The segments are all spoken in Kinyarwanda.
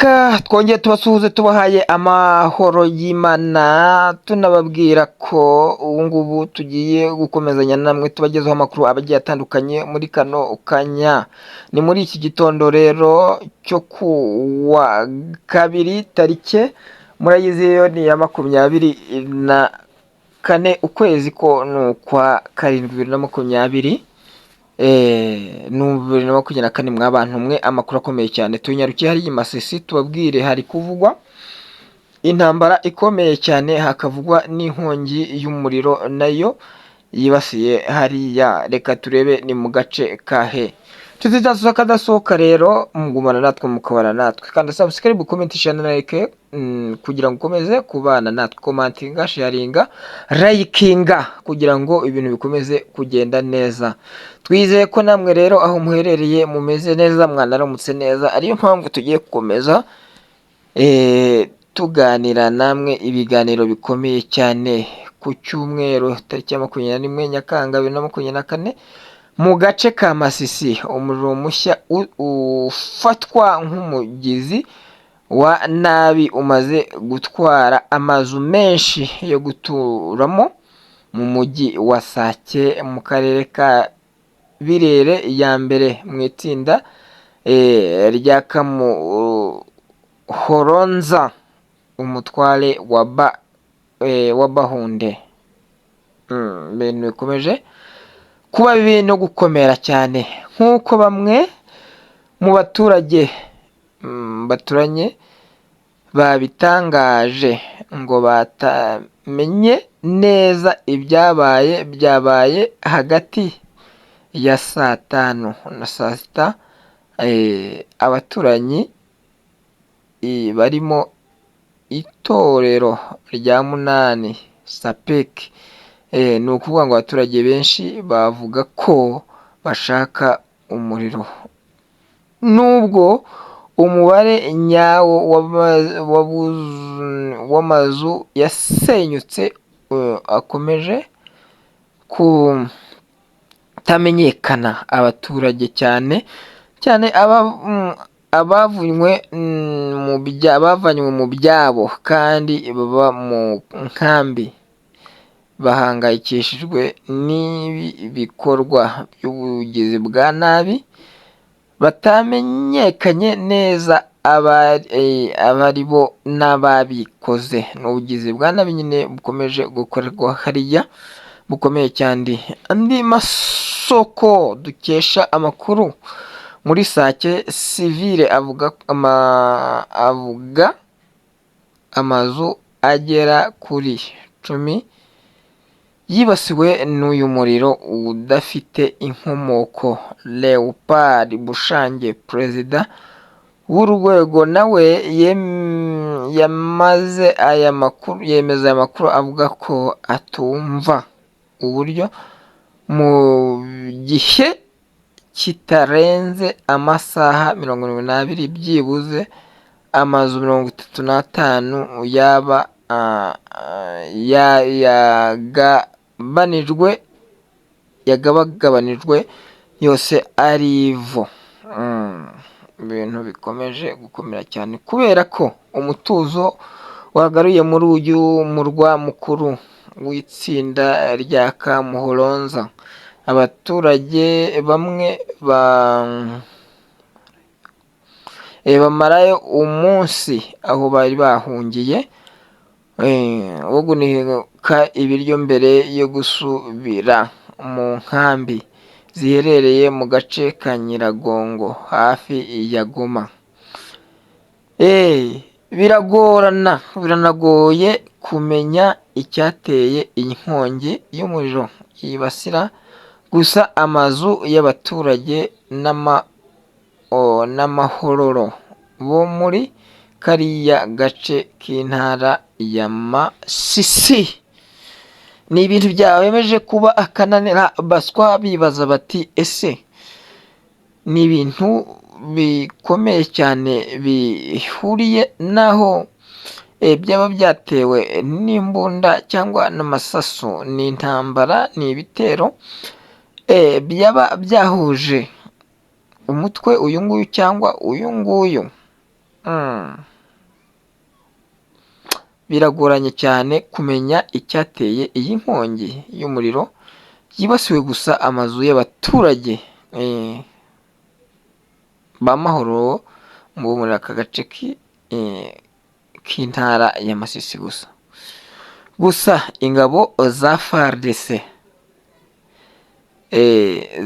reka twongere tubasuhuze tubahaye amahoro y'Imana tunababwira ko ubu ngubu tugiye gukomezanya namwe tubagezaho amakuru abagiye atandukanye muri kano kanya. Ni muri iki gitondo rero cyo kuwa kabiri tariki murayizi yo ni ya 24 ukwezi ko ni ukwa 7 2024 mwabantu mwe amakuru akomeye cyane tunyarukiye hari Masisi tubabwire hari kuvugwa intambara ikomeye cyane hakavugwa n'inkongi y'umuriro nayo yibasiye hariya. Reka turebe ni mu gace kahe tuzitasoka kadasohoka rero mugumana natwe mukabana natwe kandi subscribe comment share na like kugira ngo ukomeze kubana natwe commentinga sharinga likinga kugira ngo ibintu bikomeze kugenda neza. Twizeye ko namwe rero aho muherereye mumeze neza mwanaramutse neza, ariyo mpamvu tugiye gukomeza tuganira namwe ibiganiro bikomeye cyane ku cyumweru tariki ya 21 Nyakanga 2024 mu gace ka Masisi. Umuriro mushya ufatwa nk'umugizi wa nabi umaze gutwara amazu menshi yo guturamo mu mujyi wa Sake mu karere ka Birere ya mbere mu itsinda rya Kamuhoronza umutware wa Bahunde. Ibintu bikomeje kuba bibi no gukomera cyane nk'uko bamwe mu baturage baturanye babitangaje ngo batamenye neza byabaye hagati ya saa 5 na saa 6 abaturanyi barimo itorero rya Munani Sapeki ni ukuvuga ngo abaturage benshi bavuga ko bashaka umuriro nubwo umubare nyawo w'amazu yasenyutse akomeje kutamenyekana. Abaturage cyane abavanywe mu byabo kandi baba mu nkambi bahangayikishijwe n'ibi bikorwa by'ubugizi bwa nabi batamenyekanye neza abari bo n'ababikoze. N'ubugizi bwa nabi nyine bukomeje gukorerwa hariya bukomeye cyane. Andi masoko dukesha amakuru muri Sake Civile avuga amazu agera kuri 10 yibasiwe n'uyu muriro udafite inkomoko. Leopard Bushange perezida w'urwego nawe yemeza aya makuru avuga ko atumva uburyo mu gihe kitarenze amasaha 72 byibuze amazu 35 yaba yagabanijwe yose ari ivu. Ibintu bikomeje gukomera cyane kubera ko umutuzo wagaruye muri uyu murwa mukuru w'itsinda rya Kamuhoronza. Abaturage bamwe bamarayo umunsi aho bari bahungiye wo gunika ibiryo mbere yo gusubira mu nkambi ziherereye mu gace ka Nyiragongo hafi ya Goma. Biranagoye kumenya icyateye inkongi y'umuriro yibasira gusa amazu y'abaturage n'amahororo bo muri kariya gace k'intara ya Masisi. Ni ibintu byabemeje kuba akananira baswa bibaza bati ese ni ibintu bikomeye cyane bihuriye naho byaba byatewe n'imbunda cyangwa n'amasasu, ni intambara, ni ibitero byaba byahuje umutwe uyu nguyu cyangwa uyu nguyu. biragoranye cyane kumenya icyateye iyi nkongi y'umuriro yibasiwe gusa amazu y'abaturage ba Mahoro muri aka gace k'intara ya Masisi gusa ingabo za FARDC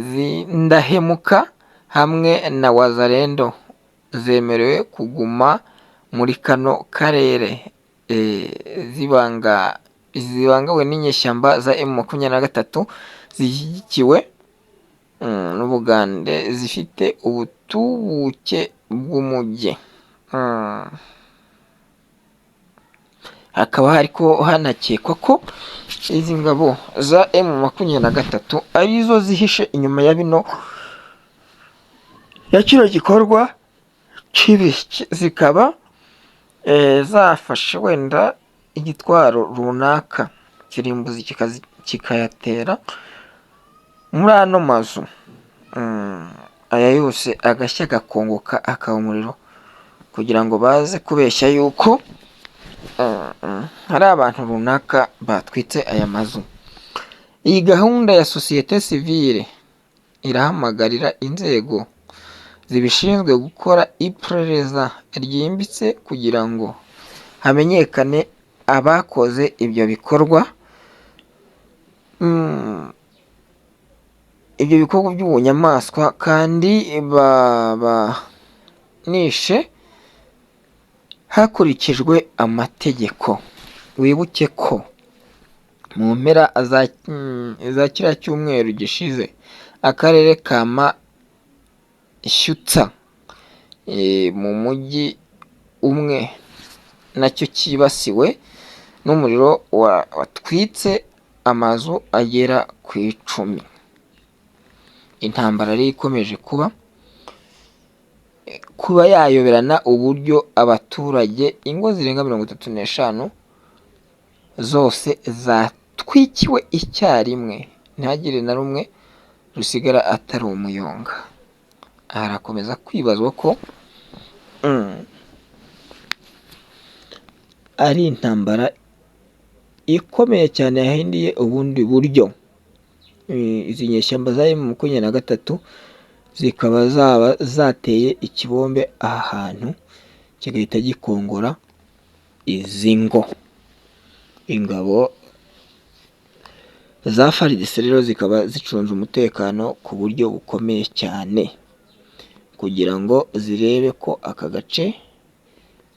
zindahemuka hamwe na Wazalendo zemerewe kuguma muri kano karere zibangawe n'inyeshyamba za M23 zishyigikiwe n'Ubugande zifite ubutubuke bw'umujyi. Hakaba hariko hanakekwa ko izi ngabo za M23 arizo zihishe inyuma ya kino gikorwa kibi, zikaba zafashe wenda igitwaro runaka kirimbuzi kikayatera muri ano mazu, aya yose agashya gakongoka akaba umuriro, kugira ngo baze kubeshya yuko hari abantu runaka batwitse aya mazu. Iyi gahunda ya sosiyete sivile irahamagarira inzego zibishinzwe gukora iperereza ryimbitse kugira ngo hamenyekane abakoze ibyo bikorwa, ibyo bikorwa by'ubunyamaswa, kandi banishe hakurikijwe amategeko. Wibuke ko mu mpera za kiriya cyumweru gishize akarere ka Mashyutsa mu mujyi umwe nacyo kibasiwe n'umuriro watwitse amazu agera ku 10. Intambara yari ikomeje kuba yayoberana uburyo abaturage, ingo zirenga 35 zose zatwikiwe icyarimwe, ntihagire na rumwe rusigara atari umuyonga. Harakomeza kwibazwa ko ari intambara ikomeye cyane yahinduye ubundi buryo. Izi nyeshyamba za M23 zikaba zateye ikibombe aha hantu kigahita gikongora izi ngo. Ingabo za FARDC rero zikaba zicunze umutekano ku buryo bukomeye cyane, kugira ngo zirebe ko aka gace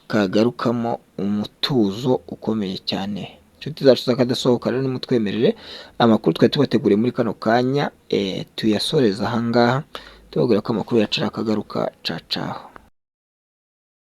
kagarukamo umutuzo ukomeye cyane. Inshuti zacu z'akadasohoka rero nimutwemerere amakuru twari tubateguriye muri kano kanya tuyasoreza ahangaha, tubabwira ko amakuru yacu akagaruka. Cacaho.